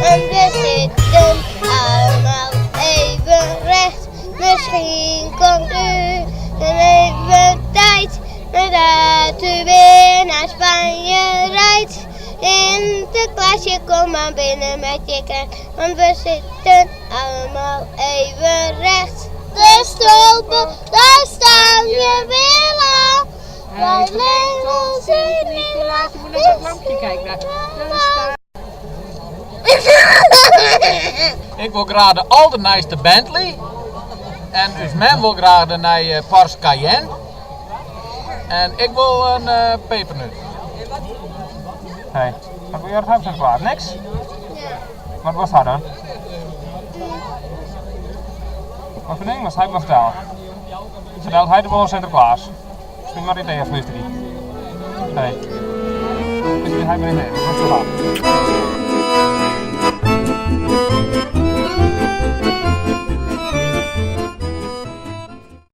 want we zitten allemaal even recht. Misschien komt u even tijd, nadat u weer naar Spanje rijdt. Sinterklaasje, kom maar binnen met je kerk, want we zitten allemaal even recht. De stolpen, daar staan je weer aan. Wij leven ons in Nederland. Je moet naar dat lampje kijken. Ik wil graag de allernijste Bentley. En dus men wil graag de nieuwe Porsche Cayenne. En ik wil een pepernut. Hé, wat wil je ervan Sinterklaas? Niks? Wat was dat dan? Wat voor ding was hij wel vertellen? Vertelt hij de wel Sinterklaas? Misschien maar idee, of wist hij niet? Nee. Misschien hij maar idee, wat is dat?